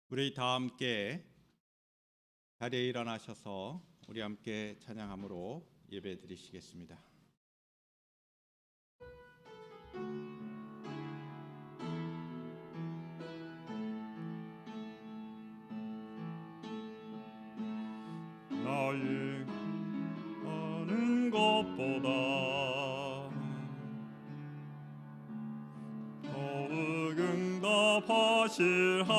우리 다 함께 자리에 일어나셔서 우리 함께 찬양함으로 예배 드리시겠습니다. 나의 아는 것보다 더욱 응답하실 하나님,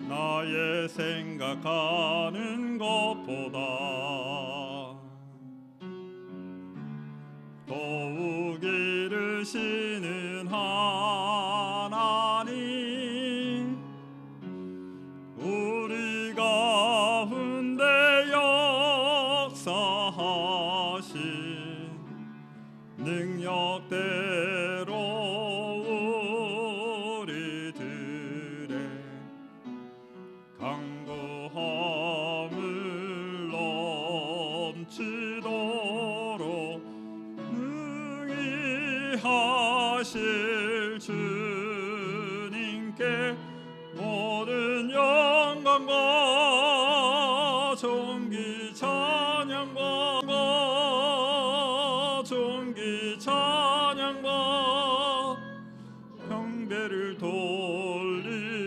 나의 생각하는 것보다 더욱 이르시는 하나님, 우리 가운데 역사하신 능력대로 우리들의 강구함을 넘치도록 능히 하실 주님께 모든 영광과 존귀 찬양과 존귀 찬양과 경배를 돌릴지어다.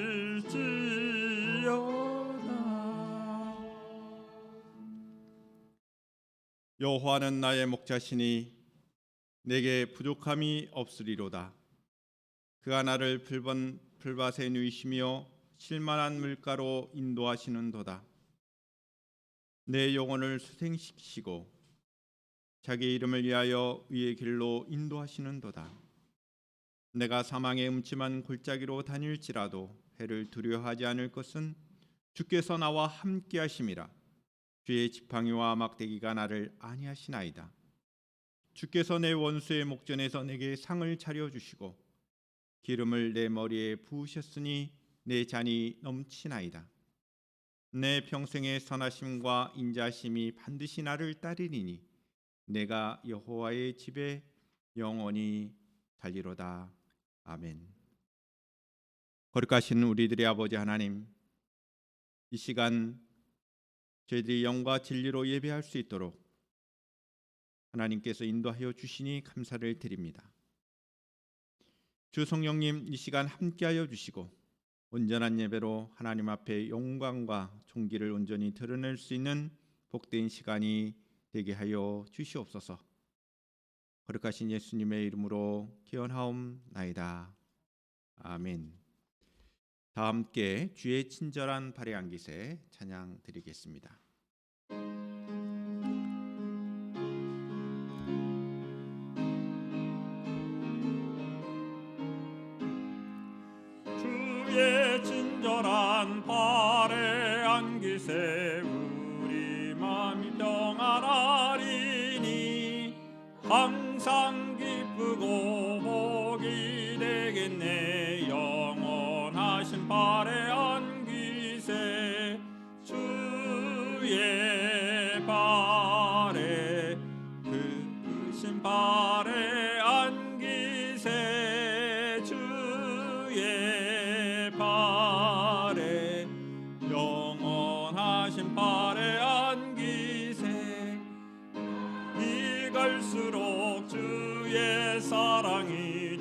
여호와는 나의 목자시니 내게 부족함이 없으리로다. 그가 나를 풀밭에 누이시며 실만한 물가로 인도하시는도다. 내 영혼을 수생시키시고 자기 이름을 위하여 의의 길로 인도하시는도다. 내가 사망의 음침한 골짜기로 다닐지라도 해를 두려워하지 않을 것은 주께서 나와 함께하심이라. 주의 지팡이와 막대기가 나를 안위하시나이다. 주께서 내 원수의 목전에서 내게 상을 차려주시고 기름을 내 머리에 부으셨으니 내 잔이 넘치나이다. 내 평생의 선하심과 인자심이 반드시 나를 따르리니 내가 여호와의 집에 영원히 살리로다. 아멘. 거룩하신 우리들의 아버지 하나님, 이 시간 저희들이 영과 진리로 예배할 수 있도록 하나님께서 인도하여 주시니 감사를 드립니다. 주 성령님, 이 시간 함께하여 주시고 온전한 예배로 하나님 앞에 영광과 존귀를 온전히 드러낼 수 있는 복된 시간이 되게 하여 주시옵소서. 거룩하신 예수님의 이름으로 기원하옵나이다. 아멘. 다 함께 주의 친절한 발에 안기세 찬양 드리겠습니다. 주의 친절한 발에 안기세 우리 마음이 평안하리니 항상 기쁘고 복이 되겠네. 영원하신 발에 안기세 주의 발에 크신 발에 안기세 주의 발에 영원하신 발에 안기세. 이 갈수록 주의 사랑이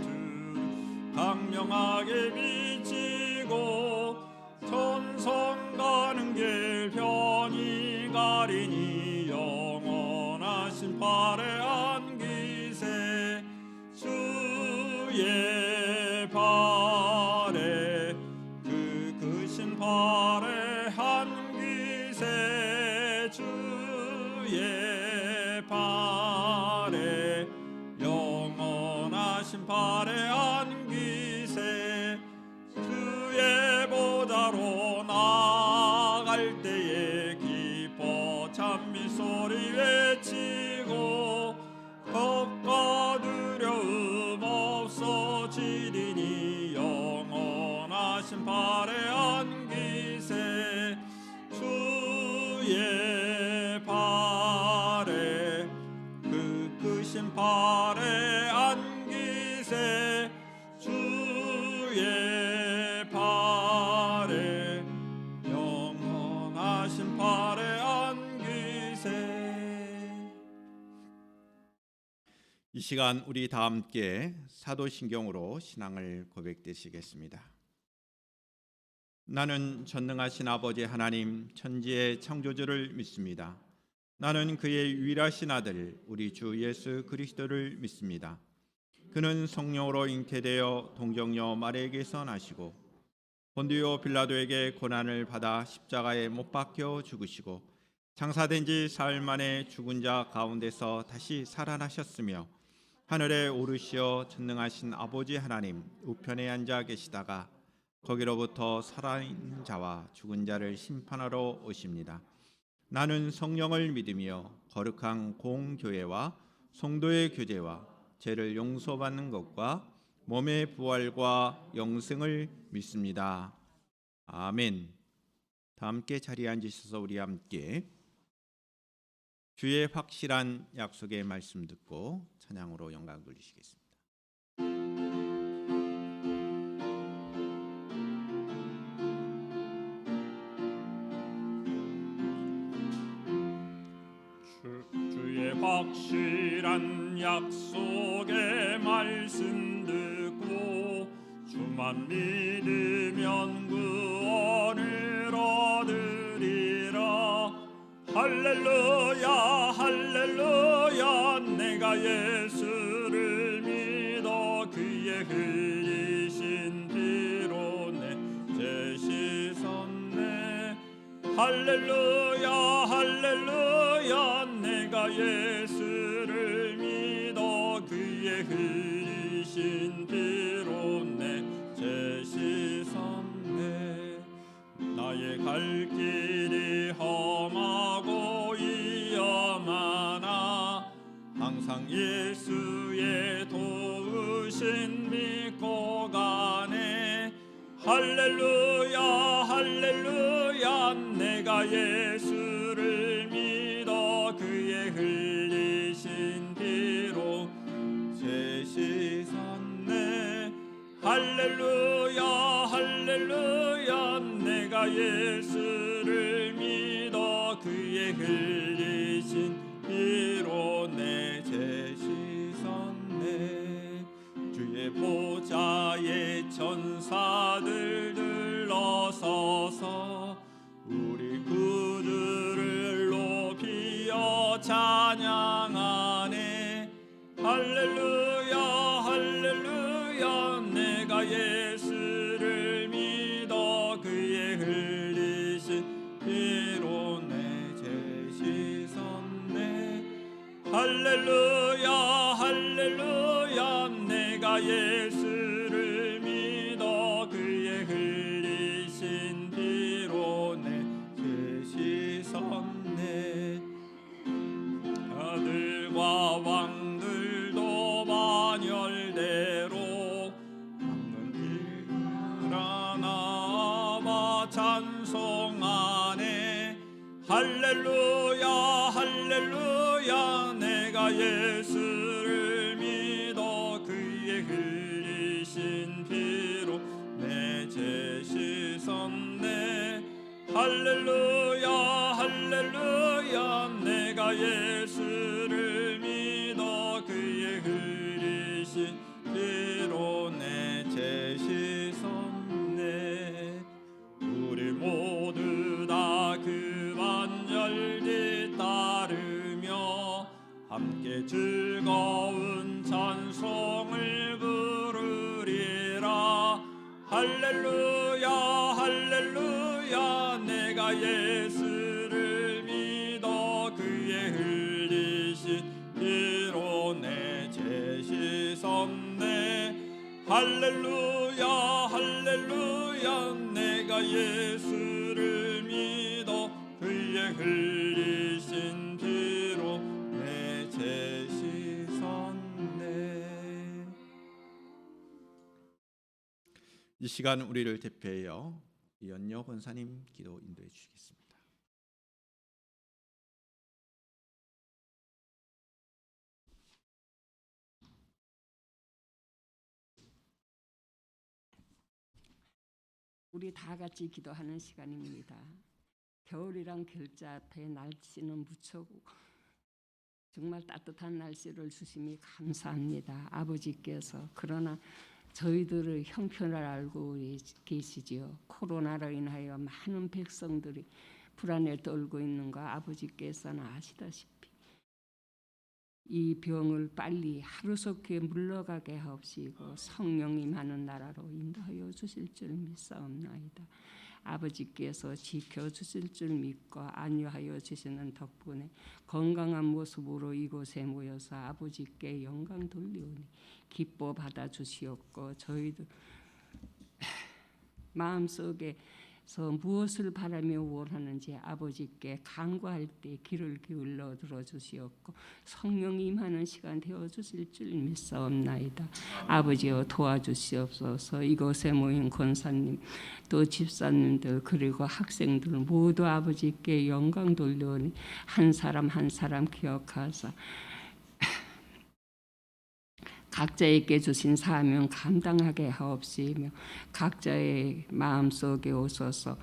강력하게 비치고 천성 가는 길 편히 가리니 영원하신 발에 안기세 주의 발에 크신 발에 안기세 주의 발에 영원하신 발에 안기세. 주의 보좌로 나아갈 때에 기뻐 찬미 소리 외치고 겁과 두려움 없어지리니 영원하신 발에 안기세 주의 발에 크신 발에 안기세 주 이 시간 우리 다 함께 사도신경으로 신앙을 고백되시겠습니다. 나는 전능하신 아버지 하나님 천지의 창조주를 믿습니다. 나는 그의 유일하신 아들 우리 주 예수 그리스도를 믿습니다. 그는 성령으로 잉태되어 동정녀 마리아에게서 나시고 본디오 빌라도에게 고난을 받아 십자가에 못 박혀 죽으시고 장사된 지 사흘 만에 죽은 자 가운데서 다시 살아나셨으며 하늘에 오르시어 전능하신 아버지 하나님 우편에 앉아 계시다가 거기로부터 살아있는 자와 죽은 자를 심판하러 오십니다. 나는 성령을 믿으며 거룩한 공교회와 성도의 교제와 죄를 용서받는 것과 몸의 부활과 영생을 믿습니다. 아멘. 다 함께 자리에 앉으셔서 우리 함께 주의 확실한 약속의 말씀 듣고 찬양으로 영광 돌리시겠습니다. 주의 확실한 약속의 말씀 듣고 주만 믿으면 구원을 얻으리라. 할렐루야 할렐루야 내가 예수를 믿어 그의 흘리신 피로 내 죄 씻었네. 할렐루야 할렐루야 내가 예수를 믿어 그의 흘리신 피로 내 죄 씻었네. 나의 갈 길이 험하고 위험하나 항상 예수의 도우신 믿고 가네. 할렐루야 할렐루야 내가 예수를 믿어 그의 흘리신 피로 죄 씻었네. 할렐루야 할렐루야 내가 예수를 믿어 그의 흘리신 피로 내 죄 씻었네. 주의 보좌에 천사들 들러서서 우리 구주를 높이어 찬양하네. 할렐루야 할렐루야 내가 예수를 믿어 그의 흘리신 피로 내 죄 씻었네. 할렐루야 할렐루야 내가 예수를 믿어 그의 흘리신 피로 내 죄 씻었네. 아들과 왕들도 반열대로 황금 일어나와 찬송하네. 할렐루야 할렐루야 내가 예수를 믿어 그의 흘리신 피로 내 죄 씻었네. 할렐루야 할렐루야 내가 예수를 믿어 그의 흘리신 피로 내 죄 씻었네. 우리 모두 다 그 반열 뒤따르며 함께 즐거운 찬송을 부르리라. 할렐루야 할렐루야 내가 예수를 믿어 그의 흘리신 피로 내 죄 씻었네. 할렐루야 할렐루야 내가 예수를 믿어 그의 흘리신 피로 내 죄 씻었네. 이 시간 우리를 대표하여 이연여 권사님 기도 인도해 주시겠습니다. 우리 다 같이 기도하는 시간입니다. 겨울이랑 결자 앞에 날씨는 무척 정말 따뜻한 날씨를 주심이 감사합니다. 아버지께서 그러나 저희들의 형편을 알고 계시지요. 코로나로 인하여 많은 백성들이 불안에 떨고 있는 거 아버지께서는 아시다시피 이 병을 빨리 하루속히 물러가게 하옵시고 성령이 많은 나라로 인도하여 주실 줄 믿사옵나이다. 아버지께서 지켜주실 줄 믿고 안위하여 주시는 덕분에 건강한 모습으로 이곳에 모여서 아버지께 영광 돌리오니 기뻐 받아주시옵고 저희들 마음속에서 무엇을 바라며 원하는지 아버지께 간구할 때 귀를 기울여 들어주시옵고 성령이 임하는 시간 되어주실 줄 믿사옵나이다. 아버지여 도와주시옵소서. 이곳에 모인 권사님 또 집사님들 그리고 학생들 모두 아버지께 영광 돌려오니 한 사람 한 사람 기억하사 각자에게 주신 사명 감당하게 하옵시며 각자의 마음속에 오셔서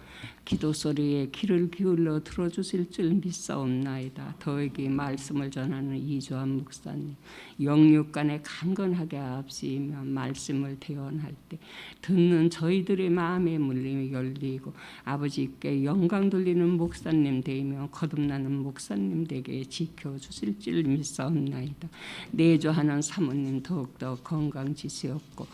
기도 소리에 귀를 기울여 들어주실 줄 믿사옵나이다. 더욱이 말씀을 전하는 이주환 목사님 영육간에 강건하게 하옵시며 말씀을 대언할 때 듣는 저희들의 마음의 물림이 열리고 아버지께 영광 돌리는 목사님 되며 거듭나는 목사님 되게 지켜주실 줄 믿사옵나이다. 내조하는 사모님 더욱더 건강지시옵고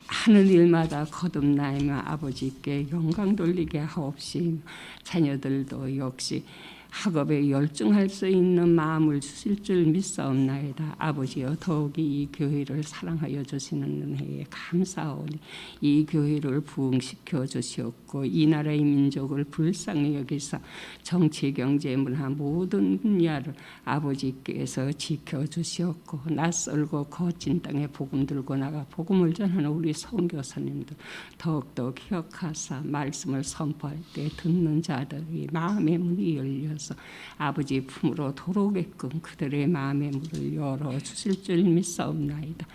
하는 일마다 거듭나며 아버지께 영광 돌리게 하옵시며 자녀들도 역시 학업에 열중할 수 있는 마음을 주실 줄 믿사옵나이다. 아버지여 더욱이 이 교회를 사랑하여 주시는 은혜에 감사하오니 이 교회를 부흥시켜 주시옵고 이 나라의 민족을 불쌍히 여기사 정치, 경제, 문화 모든 분야를 아버지께서 지켜주시옵고 낯설고 거친 땅에 복음 들고 나가 복음을 전하는 우리 선교사님들 더욱더 기억하사 말씀을 선포할 때 듣는 자들이 마음의 문이 열려 아버지 품으로 돌아오게끔 그들의 마음의 문을 열어주실 줄 믿사옵나이다.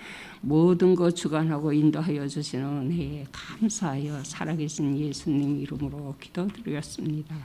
모든 것 주관하고 인도하여 주시는 은혜에 감사하여 살아계신 예수님 이름으로 기도드렸습니다.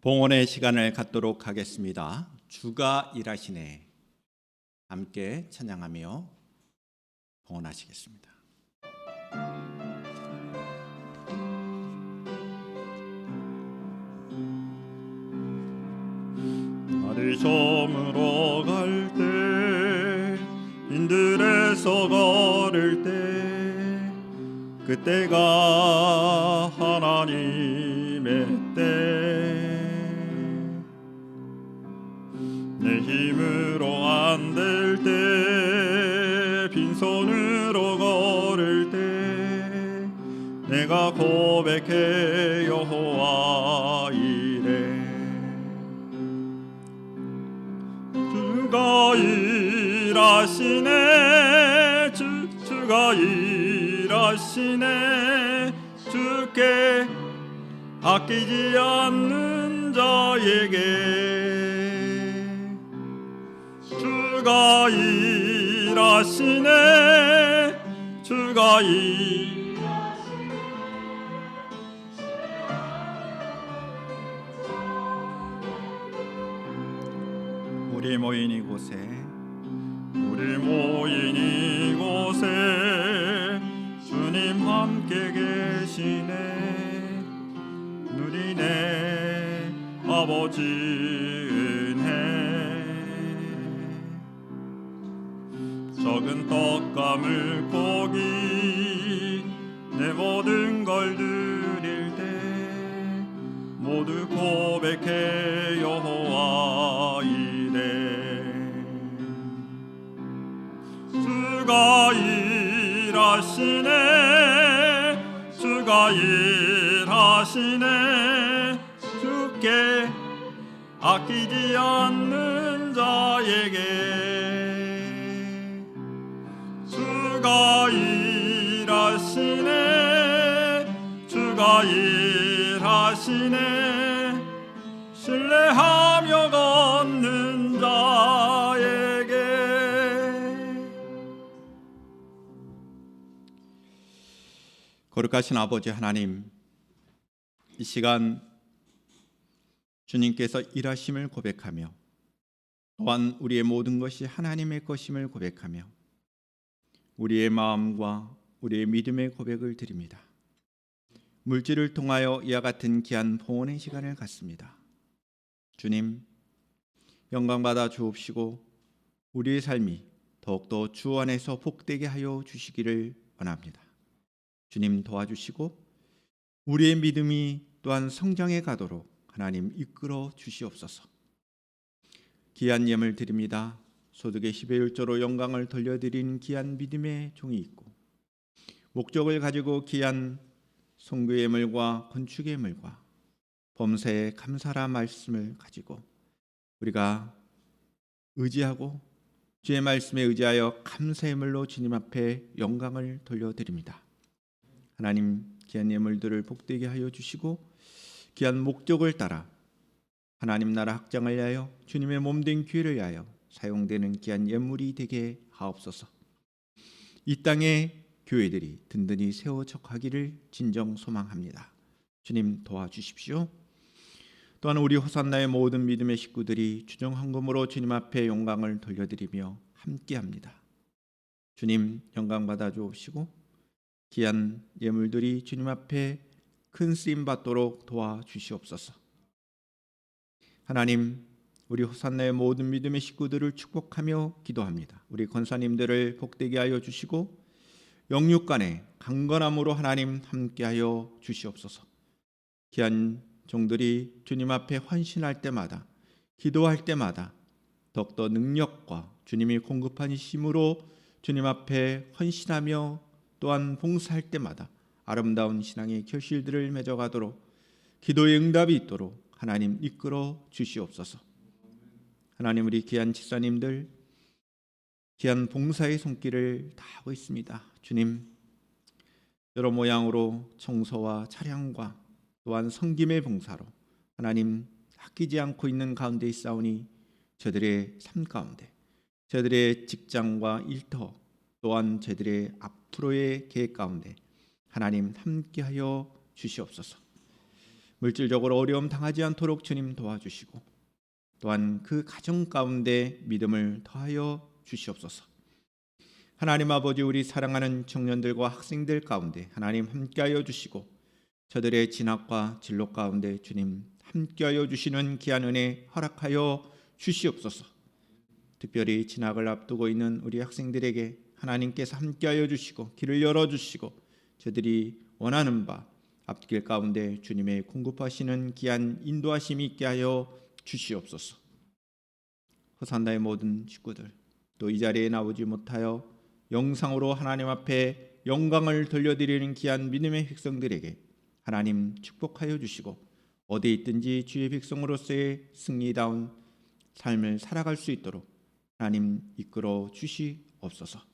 봉헌의 시간을 갖도록 하겠습니다. 주가 일하시네. 함께 찬양하며 봉헌하시겠습니다. 날이 저물어 갈 때 빈들에서 걸을 때 그때가 하나님의 때 내 힘으로 안 될 때 빈손으로 걸을 때 내가 고백해 여호와 이래 주가 일하시네 주가 일하시네 주께 아끼지 않는 자에게 주가 일하시네 주가 우리 모인 이곳에 주님 함께 계시네 누리네 아버지 은혜 적은 떡과 물고기 내 모든 걸 드릴 때 모두 고백해 여호와 이래 주가 주가 일하시네 주가 일하시네 주께 아끼지 않는 자에게 주가 일하시네 주가 일하시네 신뢰하며 걷는 자에게. 거룩하신 아버지 하나님, 이 시간 주님께서 일하심을 고백하며 또한 우리의 모든 것이 하나님의 것임을 고백하며 우리의 마음과 우리의 믿음의 고백을 드립니다. 물질을 통하여 이와 같은 귀한 봉헌의 시간을 갖습니다. 주님, 영광받아 주옵시고 우리의 삶이 더욱더 주 안에서 복되게 하여 주시기를 원합니다. 주님 도와주시고 우리의 믿음이 또한 성장해 가도록 하나님 이끌어 주시옵소서. 귀한 예물 드립니다. 소득의 10의 1조로 영광을 돌려드리는 귀한 믿음의 종이 있고 목적을 가지고 귀한 선교 예물과 건축 예물과 범사의 감사라 말씀을 가지고 우리가 의지하고 주의 말씀에 의지하여 감사 예물로 주님 앞에 영광을 돌려드립니다. 하나님, 귀한 예물들을 복되게 하여 주시고 귀한 목적을 따라 하나님 나라 확장을 위하여 주님의 몸된 교회를 위하여 사용되는 귀한 예물이 되게 하옵소서. 이 땅의 교회들이 든든히 세워져가기를 진정 소망합니다. 주님 도와주십시오. 또한 우리 호산나의 모든 믿음의 식구들이 주정 헌금으로 주님 앞에 영광을 돌려드리며 함께합니다. 주님 영광 받아 주옵시고 귀한 예물들이 주님 앞에 큰 쓰임 받도록 도와주시옵소서. 하나님, 우리 호산나의 모든 믿음의 식구들을 축복하며 기도합니다. 우리 권사님들을 복되게 하여 주시고 영육간에 강건함으로 하나님 함께하여 주시옵소서. 귀한 종들이 주님 앞에 헌신할 때마다 기도할 때마다 더욱더 능력과 주님이 공급한 힘으로 주님 앞에 헌신하며 또한 봉사할 때마다 아름다운 신앙의 결실들을 맺어가도록 기도의 응답이 있도록 하나님 이끌어 주시옵소서. 하나님, 우리 귀한 집사님들 귀한 봉사의 손길을 다하고 있습니다. 주님, 여러 모양으로 청소와 차량과 또한 섬김의 봉사로 하나님 아끼지 않고 있는 가운데 있사오니 저들의 삶 가운데 저들의 직장과 일터 또한 저들의 앞으로의 계획 가운데 하나님 함께하여 주시옵소서. 물질적으로 어려움 당하지 않도록 주님 도와주시고 또한 그 가정 가운데 믿음을 더하여 주시옵소서. 하나님 아버지, 우리 사랑하는 청년들과 학생들 가운데 하나님 함께하여 주시고 저들의 진학과 진로 가운데 주님 함께하여 주시는 귀한 은혜 허락하여 주시옵소서. 특별히 진학을 앞두고 있는 우리 학생들에게 하나님께서 함께하여 주시고 길을 열어주시고 저들이 원하는 바 앞길 가운데 주님의 공급하시는 귀한 인도하심이 있게 하여 주시옵소서. 호산나의 모든 식구들 또 이 자리에 나오지 못하여 영상으로 하나님 앞에 영광을 돌려드리는 귀한 믿음의 백성들에게 하나님 축복하여 주시고 어디에 있든지 주의 백성으로서의 승리다운 삶을 살아갈 수 있도록 하나님 이끌어 주시옵소서.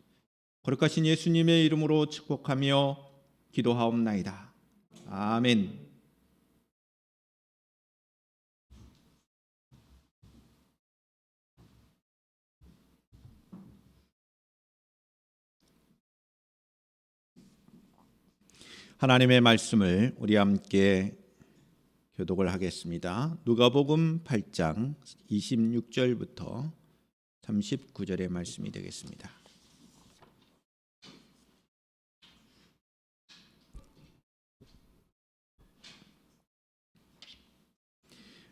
거룩하신 예수님의 이름으로 축복하며 기도하옵나이다. 아멘. 하나님의 말씀을 우리 함께 교독을 하겠습니다. 누가복음 8장 26절부터 39절의 말씀이 되겠습니다.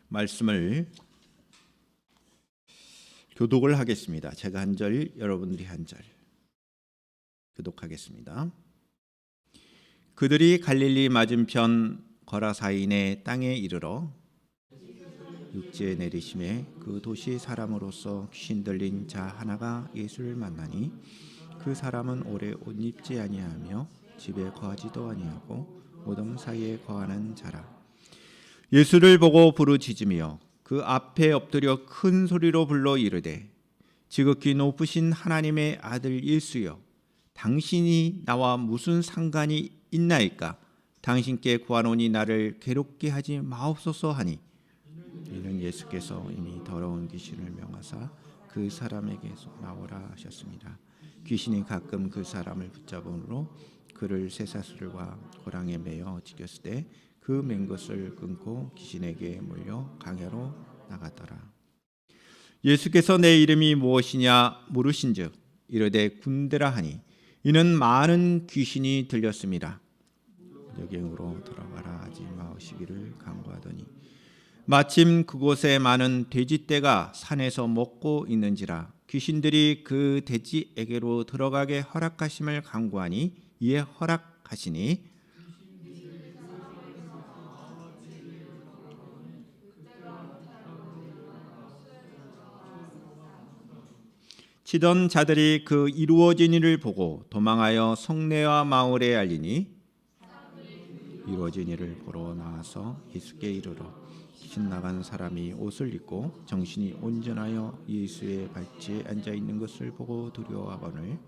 말씀을 교독을 하겠습니다. 제가 한 절, 여러분들이 한 절 교독하겠습니다. 그들이 갈릴리 맞은편 거라사인의 땅에 이르러 육지에 내리심에 그 도시 사람으로서 귀신 들린 자 하나가 예수를 만나니 그 사람은 오래 옷 입지 아니하며 집에 거하지도 아니하고 무덤 사이에 거하는 자라. 예수를 보고 부르짖으며 그 앞에 엎드려 큰 소리로 불러 이르되 지극히 높으신 하나님의 아들 예수여, 당신이 나와 무슨 상관이 있나이까? 당신께 구하노니 나를 괴롭게 하지 마옵소서 하니, 이는 예수께서 이미 더러운 귀신을 명하사 그 사람에게서 나오라 하셨습니다. 귀신이 가끔 그 사람을 붙잡음으로 그를 쇠사슬과 고랑에 매어 지겼을 때 그 맨 것을 끊고 귀신에게 몰려 강야로 나갔더라. 예수께서 내 이름이 무엇이냐 물으신즉 이르되 군대라 하니, 이는 많은 귀신이 들렸습니다. 여경으로 돌아가라 하지 마시기를 간구하더니 마침 그곳에 많은 돼지떼가 산에서 먹고 있는지라 귀신들이 그 돼지에게로 들어가게 허락하심을 간구하니 이에 허락하시니, 치던 자들이 그 이루어진 일을 보고 도망하여 성내와 마을에 알리니, 이루어진 일을 보러 나와서 예수께 이르러 귀신 나간 사람이 옷을 입고 정신이 온전하여 예수의 발치에 앉아 있는 것을 보고 두려워하거늘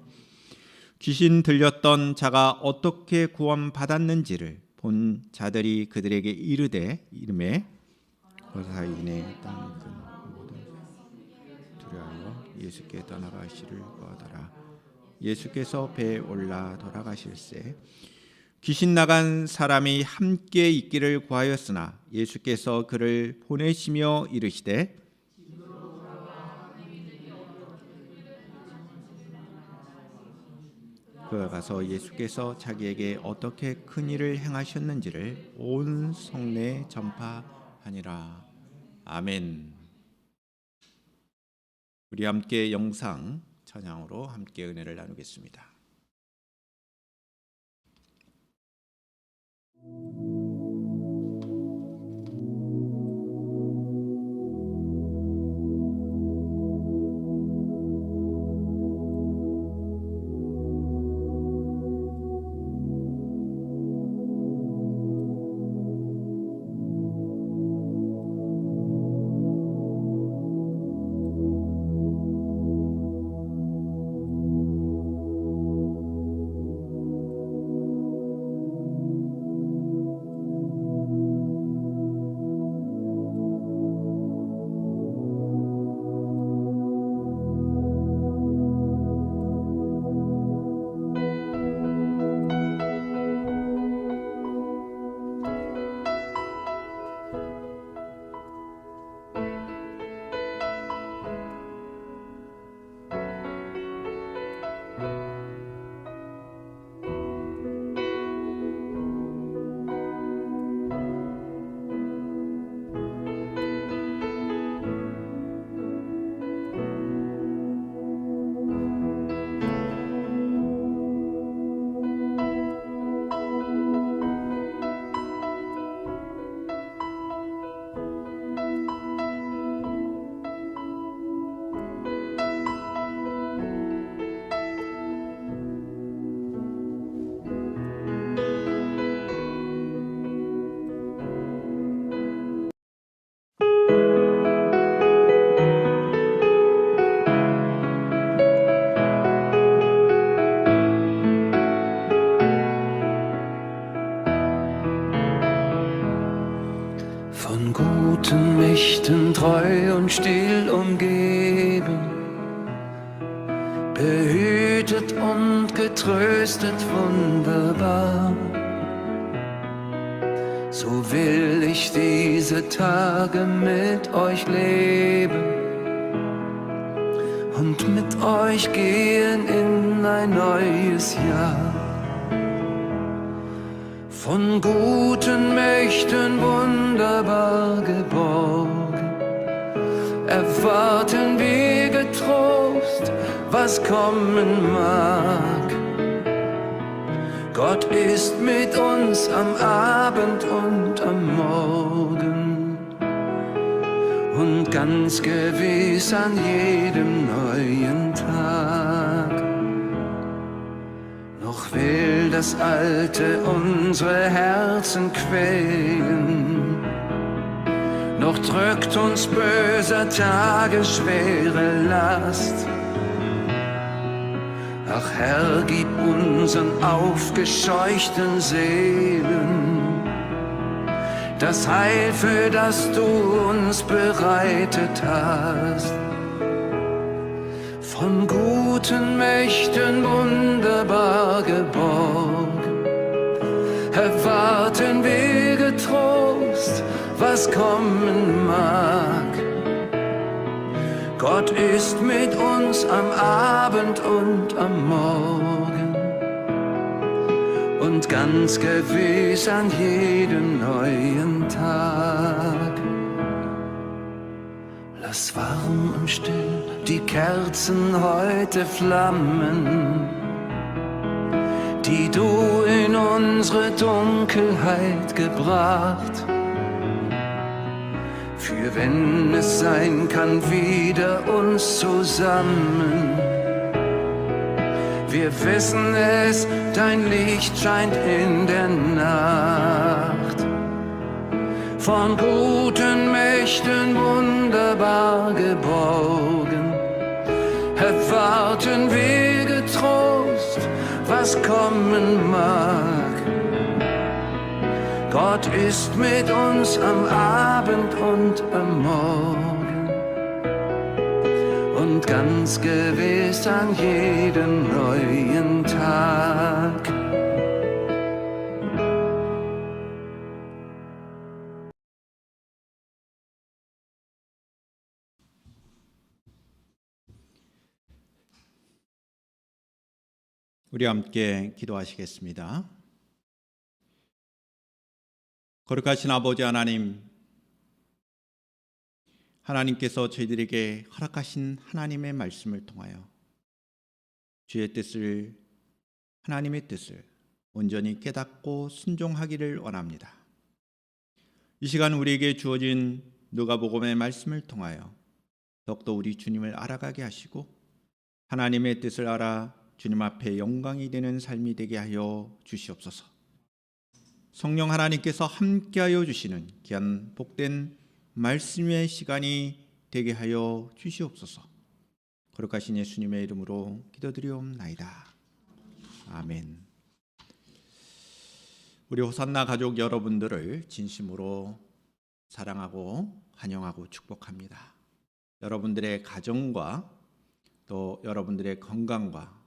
귀신 들렸던 자가 어떻게 구원받았는지를 본 자들이 그들에게 이르매 거사인의 땅 모든 두려워하여 예수께 떠나가시를 구하더라. 예수께서 배에 올라 돌아가실새 귀신 나간 사람이 함께 있기를 구하였으나 예수께서 그를 보내시며 이르시되 그가 가서 예수께서 자기에게 어떻게 큰 일을 행하셨는지를 온 성내에 전파하니라. 아멘. 우리 함께 영상 찬양으로 함께 은혜를 나누겠습니다. Von guten Mächten treu und still umgeben, behütet und getröstet wunderbar. So will ich diese Tage mit euch leben und mit euch gehen in ein neues Jahr. Von guten Mächten wunderbar geborgen, erwarten wir getrost, was kommen mag. Gott ist mit uns am Abend und am Morgen und ganz gewiss an jedem neuen Tag. Noch will das Alte unsere Herzen quälen, noch drückt uns böser Tage schwere Last. Ach Herr, gib unseren aufgescheuchten Seelen das Heil, für das du uns bereitet hast. Von guten Mächten wunderbar geborgen, erwarten wir getrost, was kommen mag. Gott ist mit uns am Abend und am Morgen und ganz gewiss an jedem neuen Tag. Lass warm und still die Kerzen heute flammen, die du in unsere Dunkelheit gebracht. Für wenn es sein kann, wieder uns zusammen. Wir wissen es, dein Licht scheint in der Nacht. Von guten Mächten wunderbar geborgen, erwarten wir getrost, was kommen mag. Gott ist mit uns am Abend und am Morgen und ganz gewiss an jedem neuen Tag. 우리 함께 기도하시겠습니다. 거룩하신 아버지 하나님, 하나님께서 저희들에게 허락하신 하나님의 말씀을 통하여 주의 뜻을, 하나님의 뜻을 온전히 깨닫고 순종하기를 원합니다. 이 시간 우리에게 주어진 누가복음의 말씀을 통하여 더욱더 우리 주님을 알아가게 하시고 하나님의 뜻을 알아 주님 앞에 영광이 되는 삶이 되게 하여 주시옵소서. 성령 하나님께서 함께하여 주시는 귀한 복된 말씀의 시간이 되게 하여 주시옵소서. 거룩하신 예수님의 이름으로 기도드리옵나이다. 아멘. 우리 호산나 가족 여러분들을 진심으로 사랑하고 환영하고 축복합니다. 여러분들의 가정과 또 여러분들의 건강과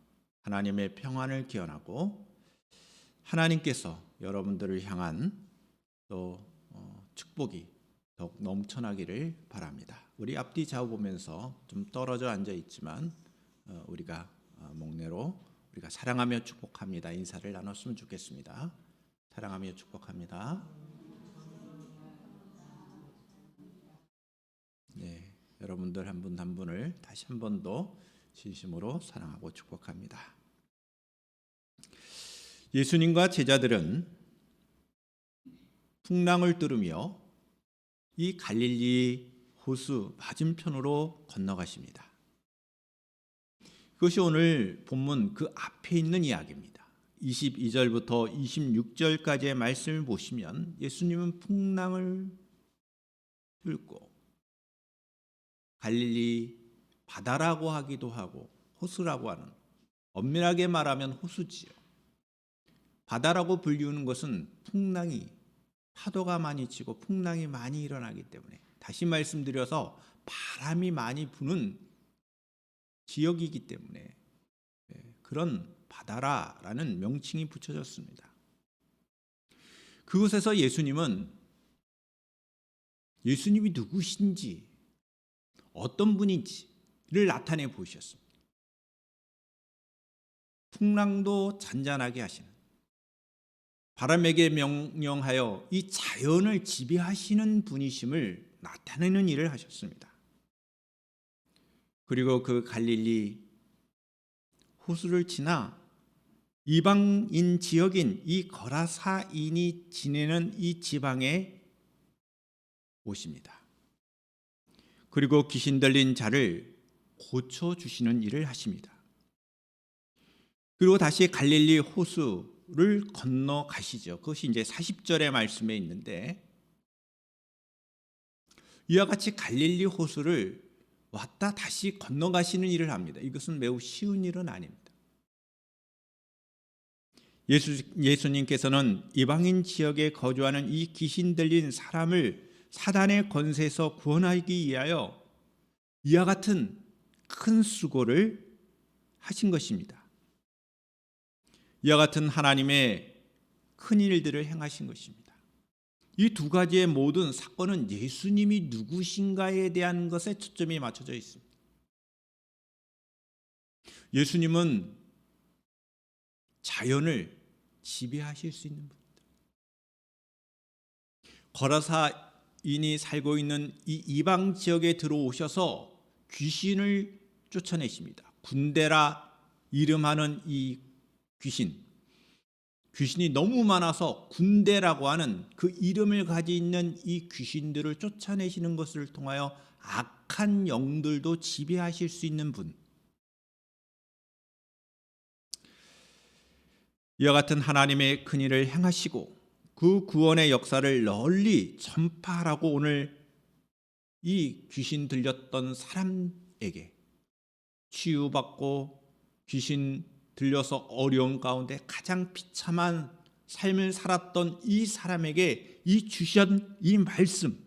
하나님의 평안을 기원하고 하나님께서 여러분들을 향한 또 축복이 더욱 넘쳐나기를 바랍니다. 우리 앞뒤 좌우 보면서 좀 떨어져 앉아 있지만 우리가 목례로 우리가 사랑하며 축복합니다. 인사를 나눴으면 좋겠습니다. 사랑하며 축복합니다. 네, 여러분들 한 분 한 분을 다시 한 번 더 진심으로 사랑하고 축복합니다. 예수님과 제자들은 풍랑을 뚫으며 이 갈릴리 호수 맞은편으로 건너가십니다. 그것이 오늘 본문 그 앞에 있는 이야기입니다. 22절부터 26절까지의 말씀을 보시면 예수님은 풍랑을 뚫고 갈릴리 바다라고 하기도 하고 호수라고 하는, 엄밀하게 말하면 호수지요. 바다라고 불리우는 것은 풍랑이, 파도가 많이 치고 풍랑이 많이 일어나기 때문에, 다시 말씀드려서 바람이 많이 부는 지역이기 때문에 그런 바다라는 명칭이 붙여졌습니다. 그곳에서 예수님이 누구신지, 어떤 분인지를 나타내 보이셨습니다. 풍랑도 잔잔하게 하시는, 바람에게 명령하여 이 자연을 지배하시는 분이심을 나타내는 일을 하셨습니다. 그리고 그 갈릴리 호수를 지나 이방인 지역인 이 거라사인이 지내는 이 지방에 오십니다. 그리고 귀신 들린 자를 고쳐주시는 일을 하십니다. 그리고 다시 갈릴리 호수를 건너가시죠. 그것이 이제 40절의 말씀에 있는데, 이와 같이 갈릴리 호수를 왔다 다시 건너가시는 일을 합니다. 이것은 매우 쉬운 일은 아닙니다. 예수님께서는 이방인 지역에 거주하는 이 귀신 들린 사람을 사단의 권세에서 구원하기 위하여 이와 같은 큰 수고를 하신 것입니다. 이와 같은 하나님의 큰 일들을 행하신 것입니다. 이 두 가지의 모든 사건은 예수님이 누구신가에 대한 것에 초점이 맞춰져 있습니다. 예수님은 자연을 지배하실 수 있는 분입니다. 거라사인이 살고 있는 이 이방 지역에 들어오셔서 귀신을 쫓아내십니다. 군대라 이름하는 이 귀신이 너무 많아서 군대라고 하는 그 이름을 가지고 있는 이 귀신들을 쫓아내시는 것을 통하여 악한 영들도 지배하실 수 있는 분. 이와 같은 하나님의 큰일을 행하시고 그 구원의 역사를 널리 전파하라고 오늘 이 귀신 들렸던 사람에게, 치유받고 귀신 들려서 어려운 가운데 가장 비참한 삶을 살았던 이 사람에게 이 주신 이 말씀,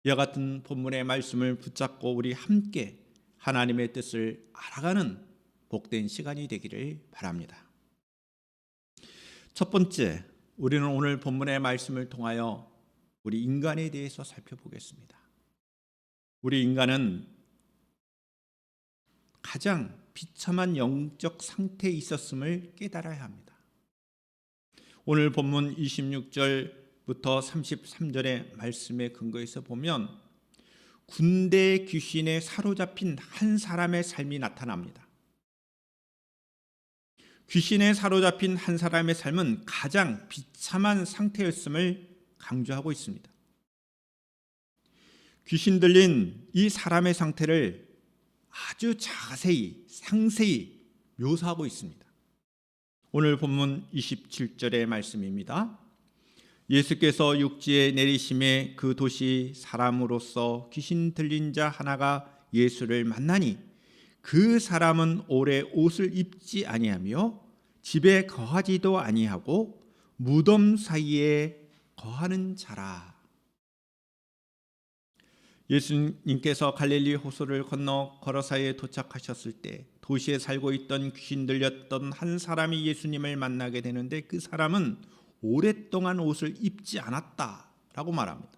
이와 같은 본문의 말씀을 붙잡고 우리 함께 하나님의 뜻을 알아가는 복된 시간이 되기를 바랍니다. 첫 번째, 우리는 오늘 본문의 말씀을 통하여 우리 인간에 대해서 살펴보겠습니다. 우리 인간은 가장 비참한 영적 상태에 있었음을 깨달아야 합니다. 오늘 본문 26절부터 33절의 말씀에 근거해서 보면 군대 귀신에 사로잡힌 한 사람의 삶이 나타납니다. 귀신에 사로잡힌 한 사람의 삶은 가장 비참한 상태였음을 강조하고 있습니다. 귀신 들린 이 사람의 상태를 아주 자세히 상세히 묘사하고 있습니다. 오늘 본문 27절의 말씀입니다. 예수께서 육지에 내리심에 그 도시 사람으로서 귀신 들린 자 하나가 예수를 만나니 그 사람은 오래 옷을 입지 아니하며 집에 거하지도 아니하고 무덤 사이에 거하는 자라. 예수님께서 갈릴리 호수를 건너 거라사에 도착하셨을 때 도시에 살고 있던 귀신 들렸던 한 사람이 예수님을 만나게 되는데, 그 사람은 오랫동안 옷을 입지 않았다라고 말합니다.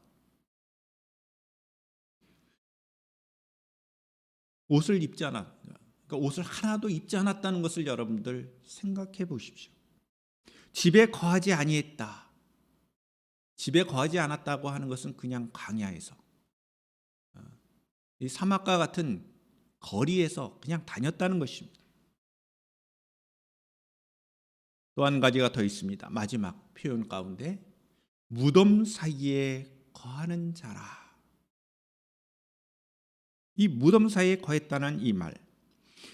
옷을 입지 않았다. 그러니까 옷을 하나도 입지 않았다는 것을 여러분들 생각해 보십시오. 집에 거하지 아니했다. 집에 거하지 않았다고 하는 것은 그냥 광야에서, 이 사막과 같은 거리에서 그냥 다녔다는 것입니다. 또 한 가지가 더 있습니다. 마지막 표현 가운데 무덤 사이에 거하는 자라. 이 무덤 사이에 거했다는 이 말.